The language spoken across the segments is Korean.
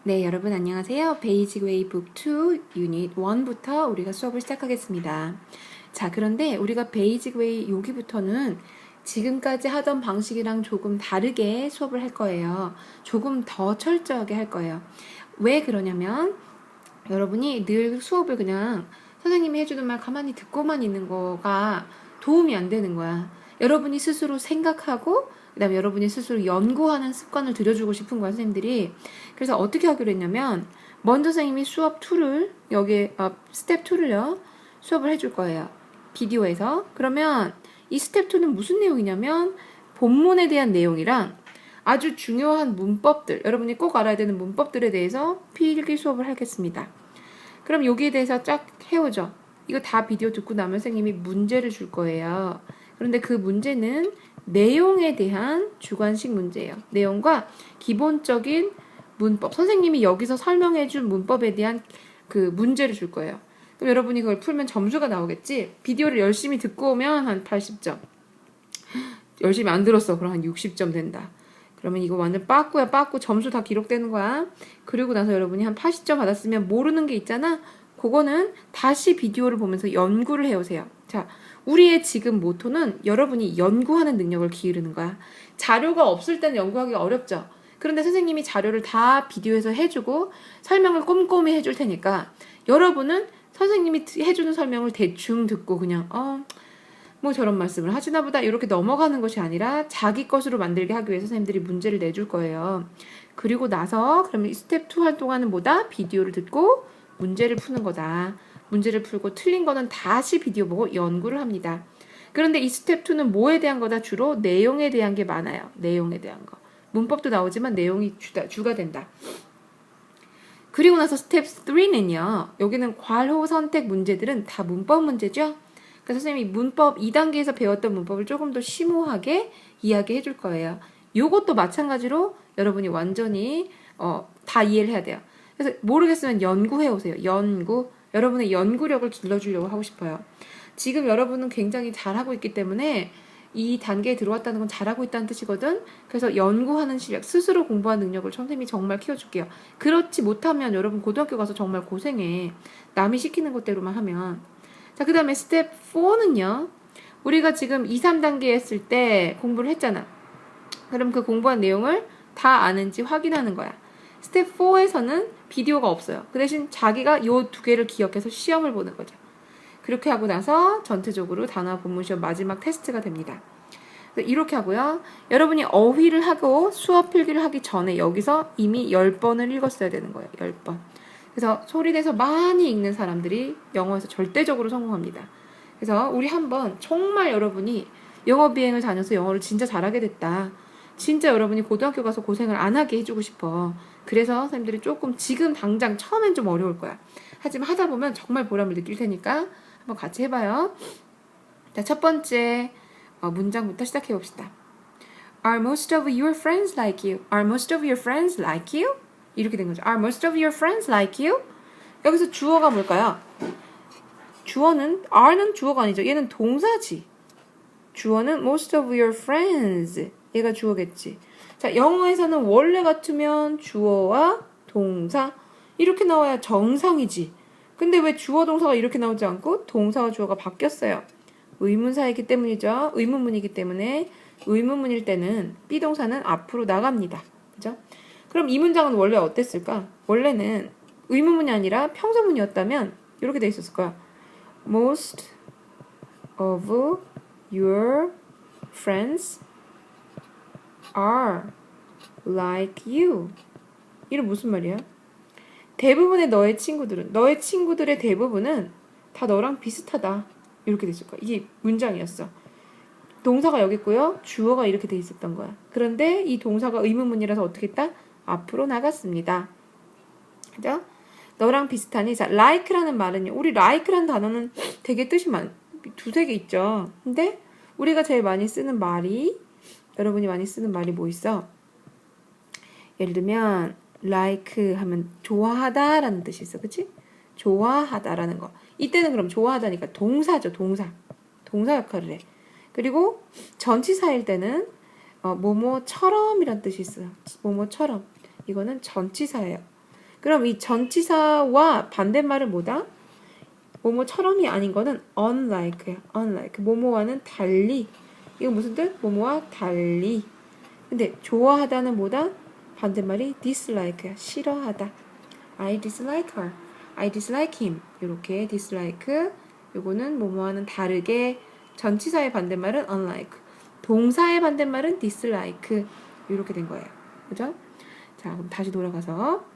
네, 여러분 안녕하세요. 베이직 웨이 북 2 유닛 1부터 우리가 수업을 시작하겠습니다. 자, 그런데 우리가 베이직 웨이 여기부터는 지금까지 하던 방식이랑 조금 다르게 수업을 할 거예요. 조금 더 철저하게 할 거예요. 왜 그러냐면 여러분이 늘 수업을 그냥 선생님이 해주는 말 가만히 듣고만 있는 거가 도움이 안 되는 거야. 여러분이 스스로 생각하고 그 다음에 여러분이 스스로 연구하는 습관을 들여주고 싶은 거야, 선생님들이. 그래서 어떻게 하기로 했냐면 먼저 선생님이 수업 2를 여기에 스텝 2를요 수업을 해줄 거예요, 비디오에서. 그러면 이 스텝 2는 무슨 내용이냐면 본문에 대한 내용이랑 아주 중요한 문법들, 여러분이 꼭 알아야 되는 문법들에 대해서 필기 수업을 하겠습니다. 그럼 여기에 대해서 쫙 해오죠. 이거 다 비디오 듣고 나면 선생님이 문제를 줄 거예요. 그런데 그 문제는 내용에 대한 주관식 문제예요. 내용과 기본적인 문법, 선생님이 여기서 설명해준 문법에 대한 그 문제를 줄 거예요. 그럼 여러분이 그걸 풀면 점수가 나오겠지? 비디오를 열심히 듣고 오면 한 80점. 열심히 안 들었어. 그럼 한 60점 된다. 그러면 이거 완전 빠꾸야, 빠꾸. 점수 다 기록되는 거야. 그리고 나서 여러분이 한 80점 받았으면 모르는 게 있잖아. 그거는 다시 비디오를 보면서 연구를 해오세요. 자, 우리의 지금 모토는 여러분이 연구하는 능력을 기르는 거야. 자료가 없을 때는 연구하기가 어렵죠. 그런데 선생님이 자료를 다 비디오에서 해주고 설명을 꼼꼼히 해줄 테니까 여러분은 선생님이 해주는 설명을 대충 듣고 그냥 뭐 저런 말씀을 하시나 보다 이렇게 넘어가는 것이 아니라 자기 것으로 만들게 하기 위해서 선생님들이 문제를 내줄 거예요. 그리고 나서 그러면 스텝 2 활동하는 뭐다? 비디오를 듣고 문제를 푸는 거다. 문제를 풀고 틀린 거는 다시 비디오 보고 연구를 합니다. 그런데 이 스텝 2는 뭐에 대한 거다? 주로 내용에 대한 게 많아요. 내용에 대한 거. 문법도 나오지만 내용이 주가 된다. 그리고 나서 스텝 3는요. 여기는 괄호 선택 문제들은 다 문법 문제죠. 그래서 선생님이 문법 2단계에서 배웠던 문법을 조금 더 심오하게 이야기해 줄 거예요. 요것도 마찬가지로 여러분이 완전히 다 이해를 해야 돼요. 그래서 모르겠으면 연구해 오세요. 연구. 여러분의 연구력을 길러주려고 하고 싶어요. 지금 여러분은 굉장히 잘하고 있기 때문에 이 단계에 들어왔다는 건 잘하고 있다는 뜻이거든. 그래서 연구하는 실력, 스스로 공부하는 능력을 선생님이 정말 키워줄게요. 그렇지 못하면 여러분 고등학교 가서 정말 고생해. 남이 시키는 것대로만 하면. 자, 그 다음에 스텝 4는요. 우리가 지금 2, 3단계 했을 때 공부를 했잖아. 그럼 그 공부한 내용을 다 아는지 확인하는 거야. 스텝 4에서는 비디오가 없어요. 그 대신 자기가 요 두 개를 기억해서 시험을 보는 거죠. 그렇게 하고 나서 전체적으로 단어 본문 시험 마지막 테스트가 됩니다. 이렇게 하고요. 여러분이 어휘를 하고 수업 필기를 하기 전에 여기서 이미 10번을 읽었어야 되는 거예요. 10번. 그래서 소리내서 많이 읽는 사람들이 영어에서 절대적으로 성공합니다. 그래서 우리 한번 정말 여러분이 영어 비행을 다녀서 영어를 진짜 잘하게 됐다. 진짜 여러분이 고등학교 가서 고생을 안 하게 해주고 싶어. 그래서 선생님들이 조금 지금 당장 처음엔 좀 어려울 거야. 하지만 하다 보면 정말 보람을 느낄 테니까 한번 같이 해봐요. 자, 첫 번째 문장부터 시작해 봅시다. Are most of your friends like you? Are most of your friends like you? 이렇게 된 거죠. Are most of your friends like you? 여기서 주어가 뭘까요? 주어는 are는 주어가 아니죠. 얘는 동사지. 주어는 most of your friends. 얘가 주어겠지. 자, 영어에서는 원래 같으면 주어와 동사 이렇게 나와야 정상이지. 근데 왜 주어 동사가 이렇게 나오지 않고 동사와 주어가 바뀌었어요? 의문사이기 때문이죠. 의문문이기 때문에 의문문일 때는 비동사는 앞으로 나갑니다. 그죠? 그럼 이 문장은 원래 어땠을까? 원래는 의문문이 아니라 평서문이었다면 이렇게 돼 있었을 거야. Most of your friends are like you. 이게 무슨 말이야? 대부분의 너의 친구들의 대부분은 다 너랑 비슷하다. 이렇게 돼 있을 거야. 이게 문장이었어. 동사가 여기 있고요. 주어가 이렇게 돼 있었던 거야. 그런데 이 동사가 의문문이라서 어떻게 했다? 앞으로 나갔습니다. 그죠? 너랑 비슷하니? 자, like라는 말은요. 우리 like라는 단어는 되게 뜻이 두세 개 있죠. 근데 우리가 제일 많이 쓰는 말이 여러분이 많이 쓰는 말이 뭐 있어? 예를 들면 like 하면 좋아하다라는 뜻이 있어. 그치? 좋아하다라는 거. 이때는 그럼 좋아하다니까 동사죠. 동사 역할을 해. 그리고 전치사일 때는 뭐뭐처럼이란 뜻이 있어요. 뭐뭐처럼. 이거는 전치사예요. 그럼 이 전치사와 반대말은 뭐다? 뭐뭐처럼이 아닌 거는 unlike야. unlike. 뭐뭐와는 달리. 이거 무슨 뜻? 뭐뭐와 달리. 근데 좋아하다는 뭐다? 반대말이 dislike야. 싫어하다. I dislike her. I dislike him. 이렇게 dislike. 요거는 뭐뭐와는 다르게. 전치사의 반대말은 unlike. 동사의 반대말은 dislike. 이렇게 된 거예요. 그죠? 자, 그럼 다시 돌아가서.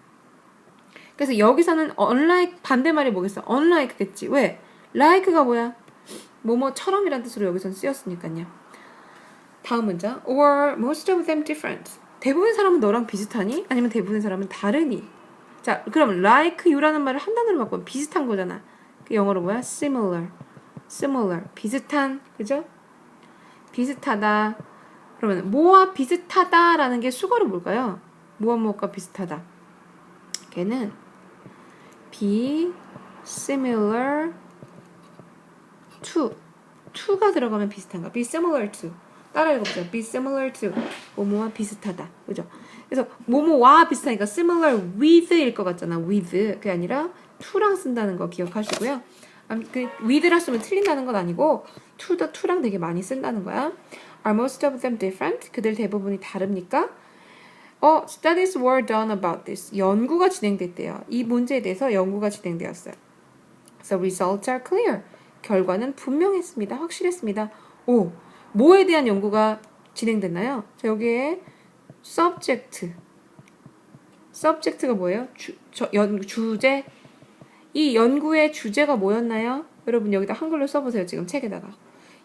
그래서 여기서는 unlike 반대말이 뭐겠어? unlike겠지. 왜? like가 뭐야? 뭐뭐처럼이란 뜻으로 여기선 쓰였으니까요. 다음 문장. Or most of them different. 대부분 사람은 너랑 비슷하니? 아니면 대부분 사람은 다르니? 자, 그럼 like you라는 말을 한 단어로 바꾸면 비슷한 거잖아. 그 영어로 뭐야? similar. similar. 비슷한. 그죠? 비슷하다. 그러면 뭐와 비슷하다라는 게 수거로 뭘까요? 뭐와 뭐가 비슷하다. 걔는 be similar to. to가 들어가면 비슷한가? be similar to. 따라 읽어보세요. be similar to. 뭐뭐와 비슷하다. 그죠? 그래서 뭐뭐와 비슷하니까 similar with일 것 같잖아. with. 그게 아니라 to랑 쓴다는 거 기억하시고요. 그 with라 쓰면 틀린다는 건 아니고 to랑 되게 많이 쓴다는 거야. Are most of them different? 그들 대부분이 다릅니까? Studies were done about this. 연구가 진행됐대요. 이 문제에 대해서 연구가 진행되었어요. So results are clear. 결과는 분명했습니다. 확실했습니다. 오, 뭐에 대한 연구가 진행됐나요? 자, 여기에 subject가 뭐예요? 주제. 이 연구의 주제가 뭐였나요? 여러분 여기다 한글로 써보세요. 지금 책에다가.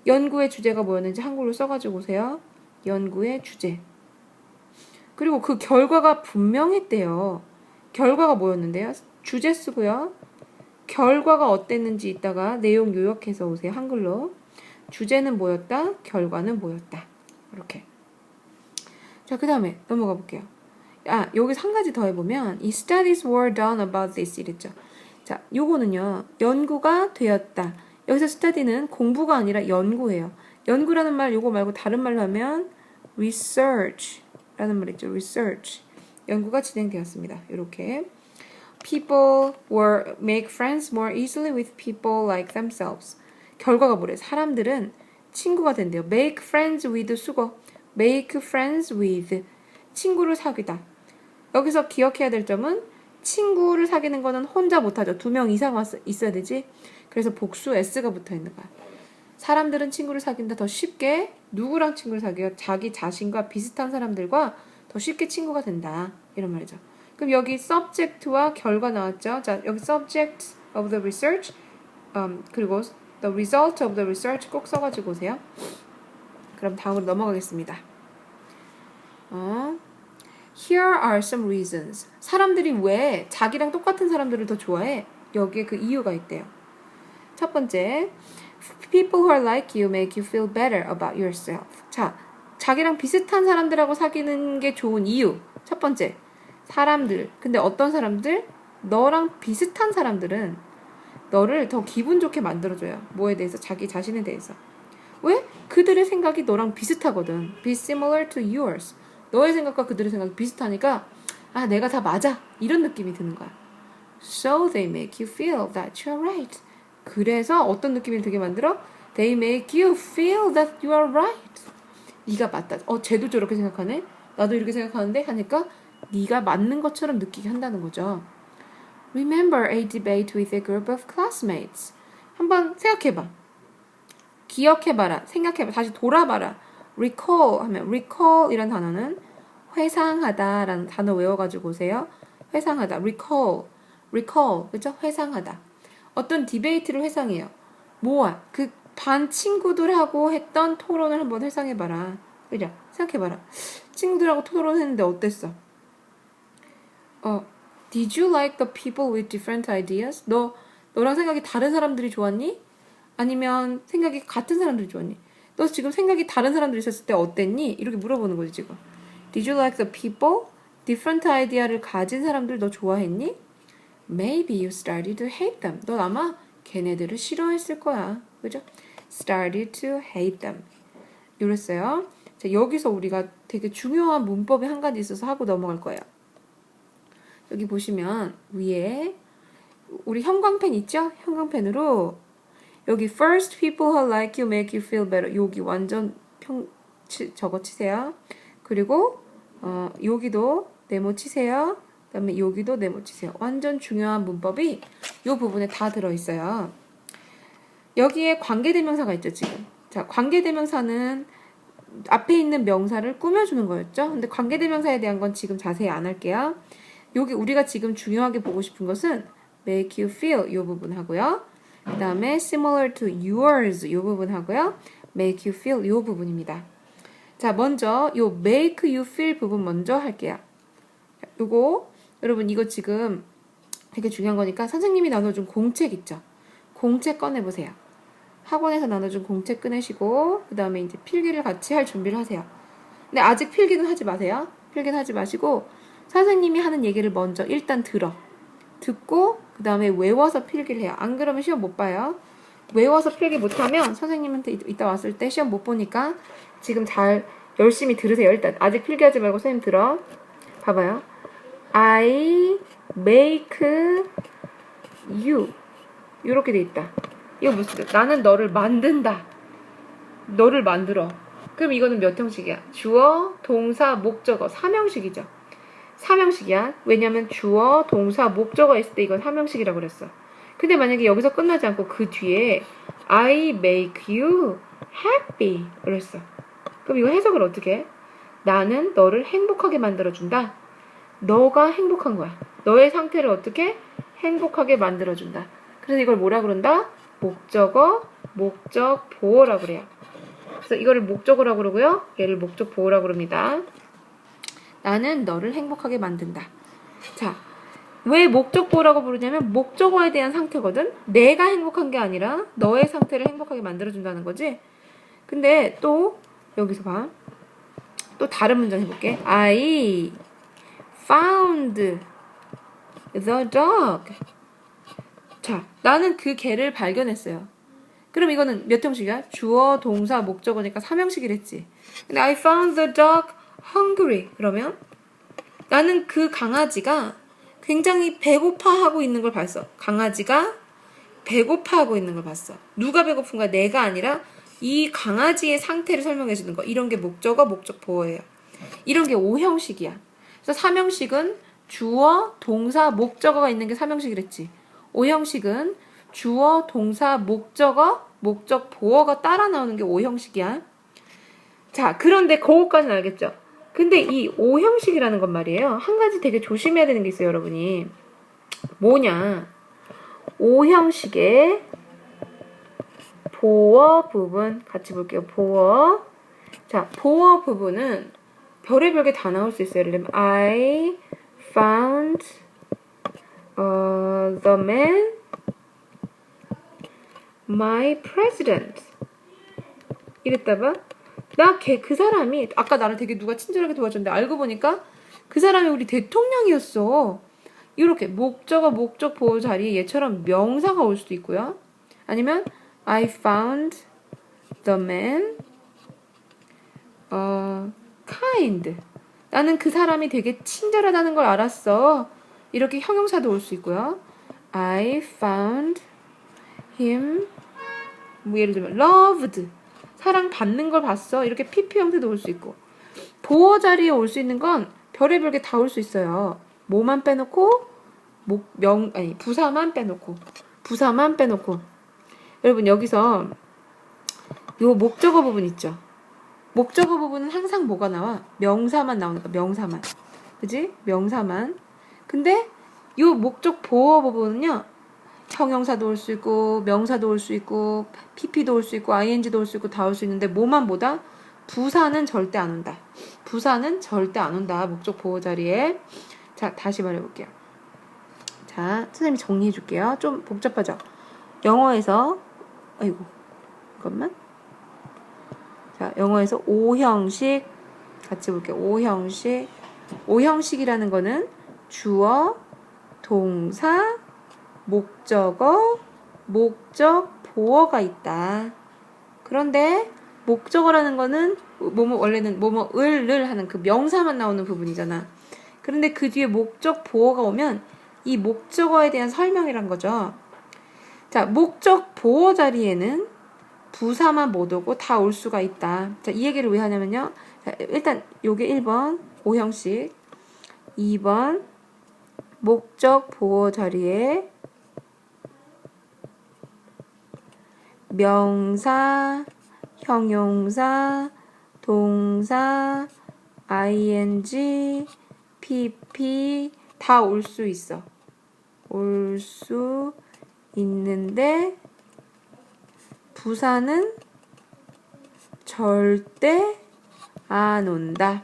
연구의 주제가 뭐였는지 한글로 써가지고 오세요. 연구의 주제. 그리고 그 결과가 분명했대요. 결과가 뭐였는데요? 주제 쓰고요. 결과가 어땠는지 이따가 내용 요약해서 오세요. 한글로. 주제는 뭐였다? 결과는 뭐였다. 이렇게. 자, 그 다음에 넘어가 볼게요. 여기서 한 가지 더 해보면 이 studies were done about this 이랬죠. 자, 요거는요. 연구가 되었다. 여기서 study는 공부가 아니라 연구예요. 연구라는 말 요거 말고 다른 말로 하면 research 라는 말 있죠. research. 연구가 진행되었습니다. 이렇게. People make friends more easily with people like themselves. 결과가 뭐래? 사람들은 친구가 된대요. make friends with 수거. make friends with. 친구를 사귀다. 여기서 기억해야 될 점은 친구를 사귀는 거는 혼자 못하죠. 2명 이상 있어야 되지. 그래서 복수 S가 붙어 있는 거야. 사람들은 친구를 사귄다. 더 쉽게 누구랑 친구를 사귀어요? 자기 자신과 비슷한 사람들과 더 쉽게 친구가 된다. 이런 말이죠. 그럼 여기 subject와 결과 나왔죠. 자, 여기 subject of the research 그리고 the result of the research 꼭 써가지고 오세요. 그럼 다음으로 넘어가겠습니다. Here are some reasons. 사람들이 왜 자기랑 똑같은 사람들을 더 좋아해? 여기에 그 이유가 있대요. 첫 번째, people who are like you make you feel better about yourself. 자, 자기랑 비슷한 사람들하고 사귀는 게 좋은 이유. 첫 번째, 사람들. 근데 어떤 사람들? 너랑 비슷한 사람들은 너를 더 기분 좋게 만들어줘요. 뭐에 대해서? 자기 자신에 대해서. 왜? 그들의 생각이 너랑 비슷하거든. Be similar to yours. 너의 생각과 그들의 생각이 비슷하니까 내가 다 맞아. 이런 느낌이 드는 거야. So they make you feel that you're right. 그래서 어떤 느낌이 들게 만들어? They make you feel that you are right. 네가 맞다. 쟤도 저렇게 생각하네? 나도 이렇게 생각하는데? 하니까 네가 맞는 것처럼 느끼게 한다는 거죠. Remember a debate with a group of classmates. 한번 생각해봐. 기억해봐라. 생각해봐. 다시 돌아봐라. recall 하면 recall 이란 단어는 회상하다 라는 단어 외워가지고 오세요. 회상하다. recall. 그죠? 회상하다. 어떤 디베이트를 회상해요. 뭐야? 그 반 친구들하고 했던 토론을 한번 회상해봐라. 그죠? 생각해봐라. 친구들하고 토론했는데 어땠어? Did you like the people with different ideas? 너랑 생각이 다른 사람들이 좋았니? 아니면 생각이 같은 사람들이 좋았니? 너 지금 생각이 다른 사람들이 있었을 때 어땠니? 이렇게 물어보는 거지 지금. Did you like the people? different idea를 가진 사람들 너 좋아했니? Maybe you started to hate them. 넌 아마 걔네들을 싫어했을 거야. 그죠? started to hate them. 이랬어요. 자, 여기서 우리가 되게 중요한 문법이 한 가지 있어서 하고 넘어갈 거예요. 여기 보시면 위에 우리 형광펜 있죠? 형광펜으로 여기 first people who like you make you feel better 여기 완전 저거 치세요. 그리고 여기도 네모 치세요. 그 다음에 여기도 네모 치세요. 완전 중요한 문법이 이 부분에 다 들어있어요. 여기에 관계대명사가 있죠, 지금. 자, 관계대명사는 앞에 있는 명사를 꾸며주는 거였죠. 근데 관계대명사에 대한 건 지금 자세히 안 할게요. 여기 우리가 지금 중요하게 보고 싶은 것은 make you feel 이 부분 하고요. 그 다음에 similar to yours 이 부분 하고요. make you feel 이 부분입니다. 자, 먼저 요 make you feel 부분 먼저 할게요. 요거 여러분 이거 지금 되게 중요한 거니까 선생님이 나눠준 공책 있죠? 공책 꺼내보세요. 학원에서 나눠준 공책 꺼내시고 그 다음에 이제 필기를 같이 할 준비를 하세요. 근데 아직 필기는 하지 마세요. 필기는 하지 마시고 선생님이 하는 얘기를 먼저 일단 듣고 그 다음에 외워서 필기를 해요. 안 그러면 시험 못 봐요. 외워서 필기 못하면 선생님한테 이따 왔을 때 시험 못 보니까 지금 잘 열심히 들으세요. 일단 아직 필기하지 말고 선생님 들어. 봐봐요. I make you 이렇게 돼 있다. 이거 무슨 뜻? 나는 너를 만든다. 너를 만들어. 그럼 이거는 몇 형식이야? 주어, 동사, 목적어, 삼형식이죠. 삼형식이야. 왜냐면 주어, 동사, 목적어 있을 때 이건 삼형식이라고 그랬어. 근데 만약에 여기서 끝나지 않고 그 뒤에 I make you happy 그랬어. 그럼 이거 해석을 어떻게 해? 나는 너를 행복하게 만들어준다. 너가 행복한 거야. 너의 상태를 어떻게 행복하게 만들어준다. 그래서 이걸 뭐라 그런다? 목적어, 목적 보어라 그래요. 그래서 이거를 목적어라고 그러고요. 얘를 목적 보어라고 그럽니다. 나는 너를 행복하게 만든다. 자, 왜 목적 보어라고 부르냐면 목적어에 대한 상태거든. 내가 행복한 게 아니라 너의 상태를 행복하게 만들어준다는 거지. 근데 또 여기서 봐. 또 다른 문장 해볼게. I found the dog. 자, 나는 그 개를 발견했어요. 그럼 이거는 몇 형식이야? 주어, 동사, 목적어니까 3형식이랬지. 근데 I found the dog hungry. 그러면 나는 그 강아지가 굉장히 배고파하고 있는 걸 봤어. 강아지가 배고파하고 있는 걸 봤어. 누가 배고픈 거야? 내가 아니라 이 강아지의 상태를 설명해 주는 거. 이런 게 목적어, 목적 보어예요. 이런 게 5형식이야. 그래서 3형식은 주어, 동사, 목적어가 있는 게 3형식이랬지. 5형식은 주어, 동사, 목적어, 목적 보어가 따라 나오는 게 5형식이야. 자, 그런데 그거까지는 알겠죠? 근데 이 5형식이라는 건 말이에요. 한 가지 되게 조심해야 되는 게 있어요, 여러분이. 뭐냐? 5형식의 보어 부분 같이 볼게요. 보어. 자, 보어 부분은 별의별 게 다 나올 수 있어요. 예를 들면 I found the man my president. 이랬다 봐. 그 사람이 아까 나를 되게 누가 친절하게 도와줬는데 알고 보니까 그 사람이 우리 대통령이었어. 이렇게 목적어, 목적 보호 자리에 얘처럼 명사가 올 수도 있고요. 아니면 I found the man kind. 나는 그 사람이 되게 친절하다는 걸 알았어. 이렇게 형용사도 올 수 있고요. I found him 뭐 예를 들면 loved. 사랑받는 걸 봤어. 이렇게 PP 형태도 올 수 있고. 보어 자리에 올 수 있는 건 별의별 게 다 올 수 있어요. 뭐만 빼놓고 부사만 빼놓고 여러분 여기서 요 목적어 부분 있죠. 목적어 부분은 항상 뭐가 나와? 명사만 나오니까 명사만. 그지? 명사만. 근데 요 목적 보어 부분은요. 형용사도 올 수 있고 명사도 올 수 있고 PP도 올 수 있고 ING도 올 수 있고 다 올 수 있는데 뭐만 보다? 부사는 절대 안 온다. 부사는 절대 안 온다. 목적 보호 자리에. 자, 다시 말해볼게요. 자, 선생님이 정리해 줄게요. 좀 복잡하죠? 영어에서 잠깐만. 자, 영어에서 5형식 같이 볼게요. 5형식. 5형식이라는 거는 주어, 동사, 목적어, 목적 보어가 있다. 그런데 목적어라는 거는 원래는 뭐뭐을를 하는 그 명사만 나오는 부분이잖아. 그런데 그 뒤에 목적 보어가 오면 이 목적어에 대한 설명이란 거죠. 자, 목적 보어 자리에는 부사만 못 오고 다 올 수가 있다. 자, 이 얘기를 왜 하냐면요. 자, 일단 요게 1번 O형식, 2번 목적 보어 자리에 명사, 형용사, 동사, ing, pp 다 올 수 있어. 올 수 있는데 부사는 절대 안 온다.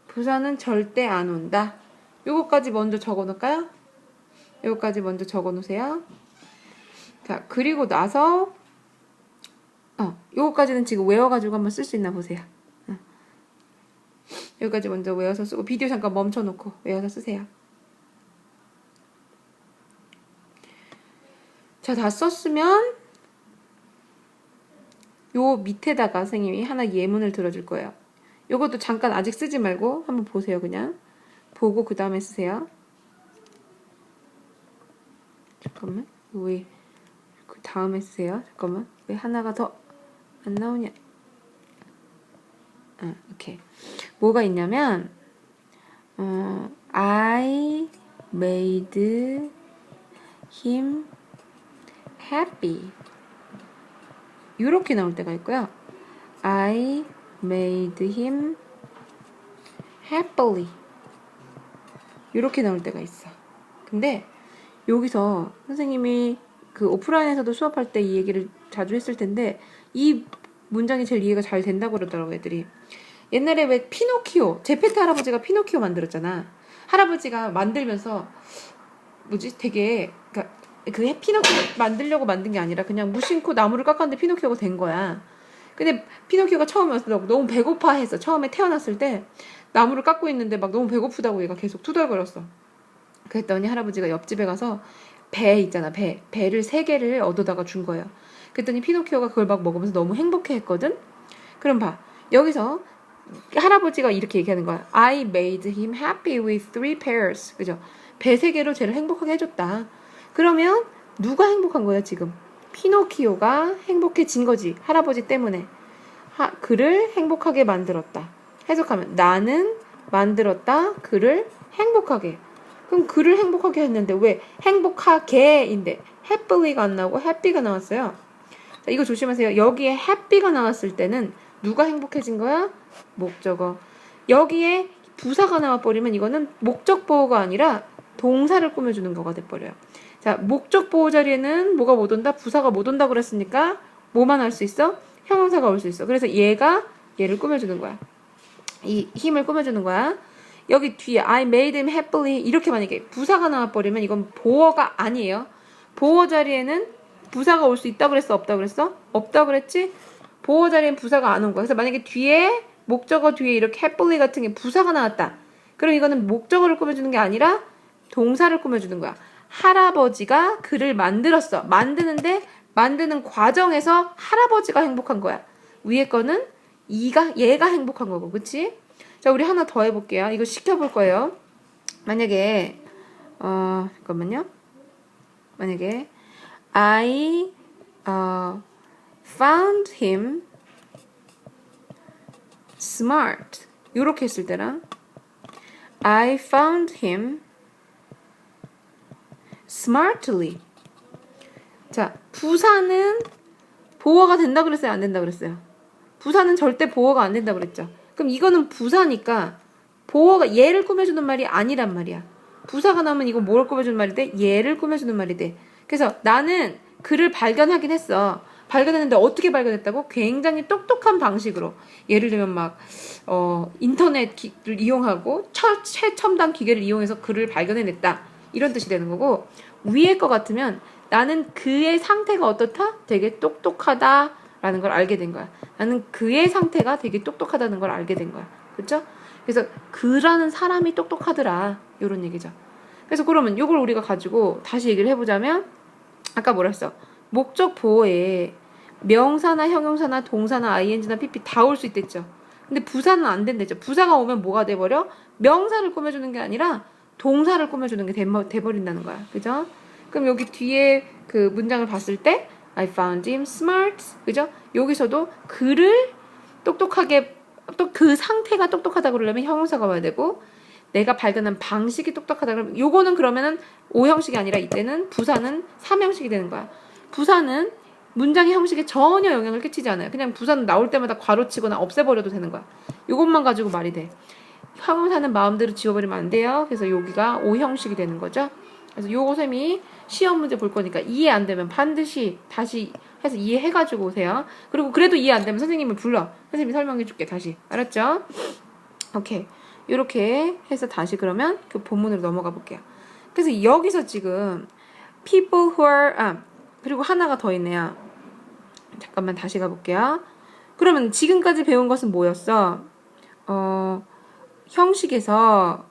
부사는 절대 안 온다. 요거까지 먼저 적어 놓을까요? 요거까지 먼저 적어 놓으세요. 자, 그리고 나서 요거까지는 지금 외워가지고 한번 쓸 수 있나 보세요. 여기까지 먼저 외워서 쓰고 비디오 잠깐 멈춰놓고 외워서 쓰세요. 자, 다 썼으면 요 밑에다가 선생님이 하나 예문을 들어줄 거예요. 요것도 잠깐 아직 쓰지 말고 한번 보세요. 그냥 보고 그 다음에 쓰세요. 잠깐만, 왜 그 다음에 쓰세요. 잠깐만, 왜 하나가 더 안 나오냐. 오케이. 뭐가 있냐면 I made him happy 이렇게 나올 때가 있고요. I made him happily 이렇게 나올 때가 있어. 근데 여기서 선생님이 그 오프라인에서도 수업할 때 이 얘기를 자주 했을 텐데 이 문장이 제일 이해가 잘 된다고 그러더라고 애들이. 옛날에 왜 피노키오, 제페트 할아버지가 피노키오 만들었잖아. 할아버지가 만들면서 뭐지 되게 그 피노키오 만들려고 만든 게 아니라 그냥 무심코 나무를 깎았는데 피노키오가 된 거야. 근데 피노키오가 처음에 왔을 때 너무 배고파해서 처음에 태어났을 때 나무를 깎고 있는데 막 너무 배고프다고 얘가 계속 투덜거렸어. 그랬더니 할아버지가 옆집에 가서 배 있잖아, 배를 3개를 얻어다가 준 거예요. 그랬더니 피노키오가 그걸 막 먹으면서 너무 행복해 했거든. 그럼 봐, 여기서 할아버지가 이렇게 얘기하는 거야. I made him happy with 3 pairs. 그죠? 배 3개로 쟤를 행복하게 해줬다. 그러면 누가 행복한 거야 지금? 피노키오가 행복해진 거지. 할아버지 때문에. 그를 행복하게 만들었다. 해석하면 나는 만들었다. 그를 행복하게. 그럼 그를 행복하게 했는데 왜 행복하게인데 happy가 안 나오고 happy가 나왔어요. 자, 이거 조심하세요. 여기에 happy가 나왔을 때는 누가 행복해진 거야? 목적어. 여기에 부사가 나와버리면 이거는 목적 보호가 아니라 동사를 꾸며주는 거가 돼버려요. 자, 목적 보호 자리에는 뭐가 못 온다? 부사가 못 온다 그랬으니까 뭐만 할 수 있어? 형용사가 올 수 있어. 그래서 얘를 꾸며주는 거야. 이 힘을 꾸며주는 거야. 여기 뒤에 I made him happily 이렇게 만약에 부사가 나와버리면 이건 보어가 아니에요. 보어 자리에는 부사가 올 수 있다 그랬어? 없다 그랬어? 없다 그랬지? 보어 자리엔 부사가 안 온 거야. 그래서 만약에 뒤에 목적어 뒤에 이렇게 happily 같은 게 부사가 나왔다. 그럼 이거는 목적어를 꾸며주는 게 아니라 동사를 꾸며주는 거야. 할아버지가 그를 만들었어. 만드는데 만드는 과정에서 할아버지가 행복한 거야. 위에 거는 얘가 행복한 거고, 그치? 자, 우리 하나 더 해볼게요. 이거 시켜볼 거예요. 만약에 잠깐만요. 만약에 I found him smart 이렇게 했을 때랑 I found him smartly. 자, 부사는 보어가 된다 그랬어요? 안 된다 그랬어요? 부사는 절대 보어가 안 된다 그랬죠? 그럼 이거는 부사니까 보어가 얘를 꾸며주는 말이 아니란 말이야. 부사가 나오면 이거 뭘 꾸며주는 말이 돼? 얘를 꾸며주는 말이 돼. 그래서 나는 그를 발견하긴 했어. 발견했는데 어떻게 발견했다고? 굉장히 똑똑한 방식으로. 예를 들면 막 인터넷을 이용하고 최첨단 기계를 이용해서 그를 발견해냈다. 이런 뜻이 되는 거고, 위에 거 같으면 나는 그의 상태가 어떻다? 되게 똑똑하다라는 걸 알게 된 거야. 나는 그의 상태가 되게 똑똑하다는 걸 알게 된 거야. 그렇죠? 그래서 그라는 사람이 똑똑하더라. 이런 얘기죠. 그래서 그러면 이걸 우리가 가지고 다시 얘기를 해보자면, 아까 뭐라 했어? 목적 보어에 명사나 형용사나 동사나 ing나 pp 다 올 수 있댔죠. 근데 부사는 안 된대죠. 부사가 오면 뭐가 돼버려? 명사를 꾸며주는 게 아니라 동사를 꾸며주는 게 돼버린다는 거야. 그죠? 그럼 여기 뒤에 그 문장을 봤을 때 I found him smart. 그죠? 여기서도 그를 똑똑하게 또 그 상태가 똑똑하다 그러려면 형용사가 와야 되고 내가 발견한 방식이 똑똑하다 그러면 요거는 그러면은 5형식이 아니라 이때는 부사는 3형식이 되는 거야. 부사는 문장의 형식에 전혀 영향을 끼치지 않아요. 그냥 부사는 나올 때마다 괄호치거나 없애버려도 되는 거야. 요것만 가지고 말이 돼. 형용사는 마음대로 지워버리면 안 돼요. 그래서 여기가 5형식이 되는 거죠. 그래서 요거 쌤이 시험 문제 볼 거니까 이해 안 되면 반드시 다시 해서 이해해가지고 오세요. 그리고 그래도 이해 안 되면 선생님을 불러. 선생님이 설명해줄게 다시. 알았죠? 오케이. 이렇게 해서 다시 그러면 그 본문으로 넘어가 볼게요. 그래서 여기서 지금 people who are 그리고 하나가 더 있네요. 잠깐만 다시 가볼게요. 그러면 지금까지 배운 것은 뭐였어? 형식에서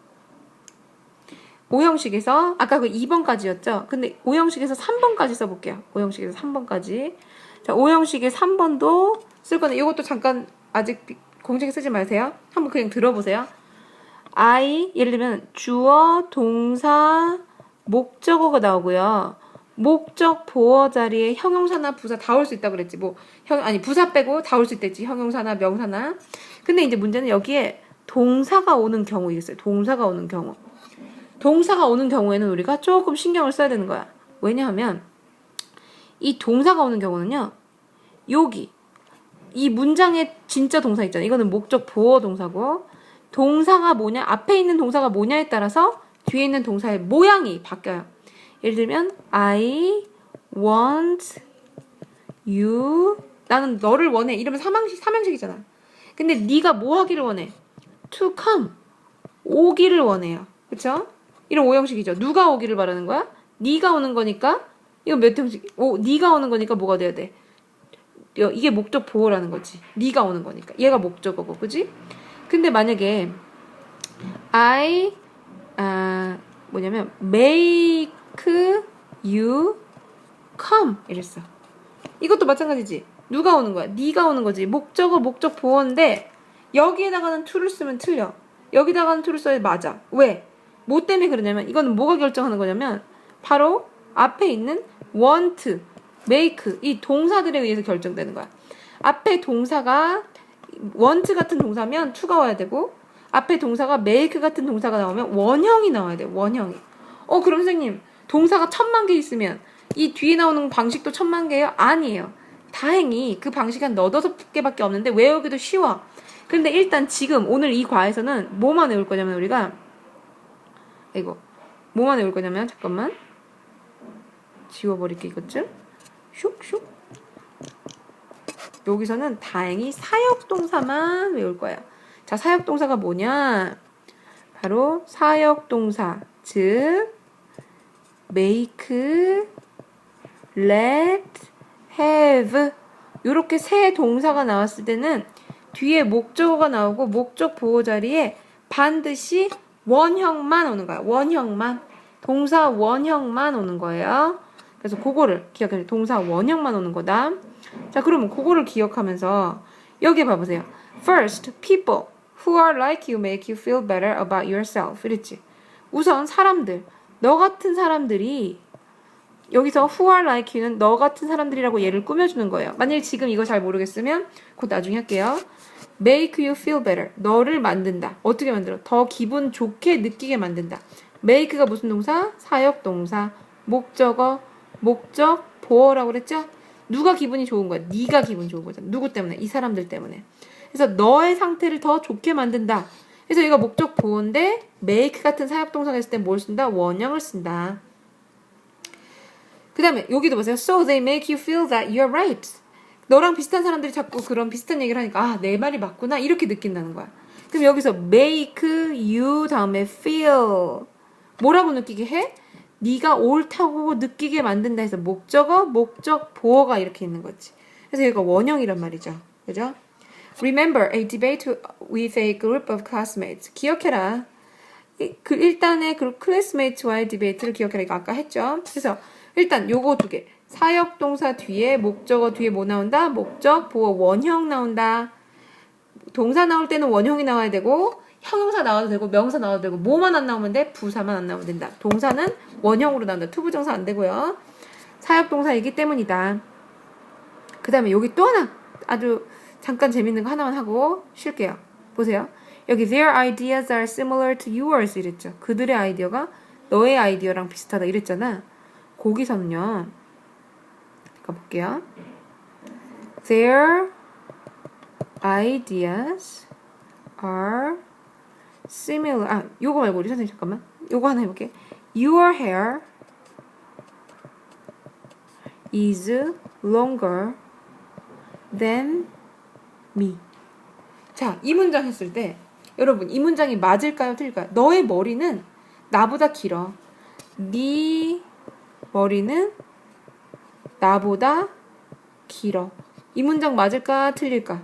5형식에서 아까 그 2번까지였죠? 근데 5형식에서 3번까지 써볼게요. 5형식에서 3번까지. 자, 5형식의 3번도 쓸 건데 이것도 잠깐 아직 공책에 쓰지 마세요. 한번 그냥 들어보세요. 예를 들면 주어, 동사, 목적어가 나오고요. 목적 보어 자리에 형용사나 부사 다 올 수 있다고 그랬지. 부사 빼고 다 올 수 있댔지. 형용사나 명사나. 근데 이제 문제는 여기에 동사가 오는 경우이겠어요. 동사가 오는 경우. 동사가 오는 경우에는 우리가 조금 신경을 써야 되는 거야. 왜냐하면 이 동사가 오는 경우는요. 여기 이 문장의 진짜 동사 있잖아요. 이거는 목적 보어 동사고 동사가 뭐냐, 앞에 있는 동사가 뭐냐에 따라서 뒤에 있는 동사의 모양이 바뀌어요. 예를 들면 I want you 나는 너를 원해 이러면 3형식이잖아. 근데 네가 뭐 하기를 원해? to come 오기를 원해요. 그쵸? 이런 5형식이죠. 누가 오기를 바라는 거야? 네가 오는 거니까 이거 몇 형식? 네가 오는 거니까 뭐가 돼야 돼? 이게 목적 보호라는 거지. 네가 오는 거니까. 얘가 목적어고, 그지? 근데 만약에 I make you come 이랬어. 이것도 마찬가지지. 누가 오는 거야? 네가 오는 거지. 목적어 목적 보호인데 여기에다가는 to를 쓰면 틀려. 여기다가는 to를 써야 맞아. 왜? 뭐 때문에 그러냐면 이거는 뭐가 결정하는 거냐면 바로 앞에 있는 want, make 이 동사들에 의해서 결정되는 거야. 앞에 동사가 want 같은 동사면 to가 와야 되고 앞에 동사가 make 같은 동사가 나오면 원형이 나와야 돼. 원형이. 그럼 선생님 동사가 1000만 개 있으면 이 뒤에 나오는 방식도 1000만 개예요? 아니에요. 다행히 그 방식이 한 너다섯 개밖에 없는데 외우기도 쉬워. 근데 일단 지금 오늘 이 과에서는 뭐만 외울 거냐면 우리가 뭐만 외울 거냐면 잠깐만 지워버릴게 이것쯤 슉슉 여기서는 다행히 사역동사만 외울 거예요. 자, 사역동사가 뭐냐? 바로 사역동사 즉 make, let, have 이렇게 세 동사가 나왔을 때는 뒤에 목적어가 나오고 목적 보호 자리에 반드시 원형만 오는 거야. 원형만. 동사 원형만 오는 거예요. 그래서 그거를 기억해요. 동사 원형만 오는 거다. 자, 그러면 그거를 기억하면서 여기 봐보세요. First, people who are like you make you feel better about yourself. 이랬지. 우선 사람들, 너 같은 사람들이 여기서 who are like you는 너 같은 사람들이라고 얘를 꾸며주는 거예요. 만약에 지금 이거 잘 모르겠으면 곧 나중에 할게요. make you feel better. 너를 만든다. 어떻게 만들어? 더 기분 좋게 느끼게 만든다. make가 무슨 동사? 사역 동사. 목적어, 목적, 보어라고 그랬죠? 누가 기분이 좋은 거야? 네가 기분 좋은 거잖아. 누구 때문에? 이 사람들 때문에. 그래서 너의 상태를 더 좋게 만든다. 그래서 이거 목적 보어인데 make 같은 사역 동사가 있을 때 뭘 쓴다? 원형을 쓴다. 그 다음에 여기도 보세요. So they make you feel that you're right. 너랑 비슷한 사람들이 자꾸 그런 비슷한 얘기를 하니까 내 말이 맞구나 이렇게 느낀다는 거야. 그럼 여기서 make you 다음에 feel 뭐라고 느끼게 해? 네가 옳다고 느끼게 만든다 해서 목적어, 목적, 보어가 이렇게 있는 거지. 그래서 여기가 원형이란 말이죠. 그죠? Remember a debate with a group of classmates. 기억해라. 일단의 그 클래스메이트와의 디베이트를 기억해라. 이거 아까 했죠. 그래서 일단 요거 두 개. 사역동사 뒤에 목적어 뒤에 뭐 나온다? 목적, 보어, 원형 나온다. 동사 나올 때는 원형이 나와야 되고 형용사 나와도 되고 명사 나와도 되고 뭐만 안 나오면 돼? 부사만 안 나오면 된다. 동사는 원형으로 나온다. 투부정사 안 되고요. 사역동사이기 때문이다. 그 다음에 여기 또 하나 아주 잠깐 재밌는 거 하나만 하고 쉴게요. 보세요. 여기 their ideas are similar to yours 이랬죠. 그들의 아이디어가 너의 아이디어랑 비슷하다 이랬잖아. 거기서는요. 가볼게요. Their ideas are similar. 아, 요거 말고 우리 선생님 잠깐만. 요거 하나 해볼게. Your hair is longer than me. 자, 이 문장 했을 때 여러분 이 문장이 맞을까요? 틀릴까요? 너의 머리는 나보다 길어. 네 머리는 나보다 길어. 이 문장 맞을까? 틀릴까?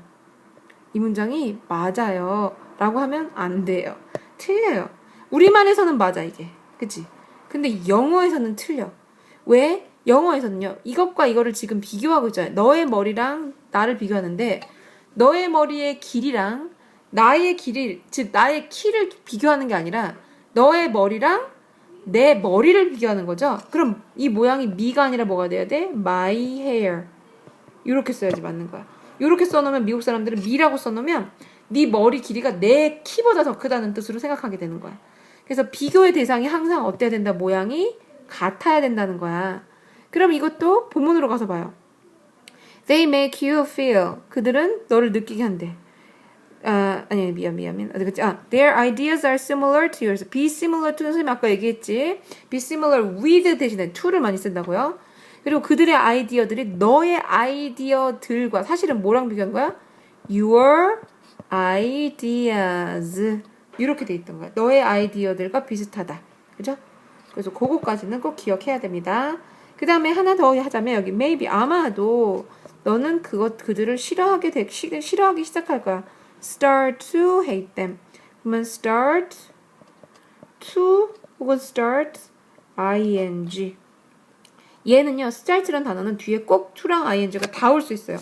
이 문장이 맞아요. 라고 하면 안 돼요. 틀려요. 우리말에서는 맞아 이게. 그치? 근데 영어에서는 틀려. 왜? 영어에서는요. 이것과 이거를 지금 비교하고 있잖아요. 너의 머리랑 나를 비교하는데 너의 머리의 길이랑 나의 길이, 즉 나의 키를 비교하는 게 아니라 너의 머리랑 내 머리를 비교하는 거죠. 그럼 이 모양이 me가 아니라 뭐가 돼야 돼? my hair. 이렇게 써야지 맞는 거야. 이렇게 써놓으면 미국 사람들은 me라고 써놓으면 네 머리 길이가 내 키보다 더 크다는 뜻으로 생각하게 되는 거야. 그래서 비교의 대상이 항상 어때야 된다? 모양이 같아야 된다는 거야. 그럼 이것도 본문으로 가서 봐요. They make you feel. 그들은 너를 느끼게 한대. 아니 미안. Their ideas are similar to yours. Be similar to 선생님 아까 얘기했지. Be similar with 대신에 to를 많이 쓴다고요. 그리고 그들의 아이디어들이 너의 아이디어들과 사실은 뭐랑 비교한 거야? Your ideas. 이렇게 돼 있던 거야. 너의 아이디어들과 비슷하다. 그죠? 그래서 그거까지는 꼭 기억해야 됩니다. 그 다음에 하나 더 하자면 여기 maybe 아마도 너는 그들을 싫어하기 시작할 거야. Start to hate them. 그러면 start to 혹은 start ing. 얘는요, start라는 단어는 뒤에 꼭 to랑 ing가 다 올 수 있어요.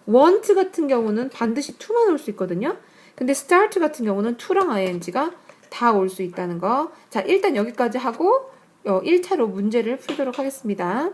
want 같은 경우는 반드시 to만 올 수 있거든요. 근데 start 같은 경우는 to랑 ing가 다 올 수 있다는 거. 자, 일단 여기까지 하고 1차로 문제를 풀도록 하겠습니다.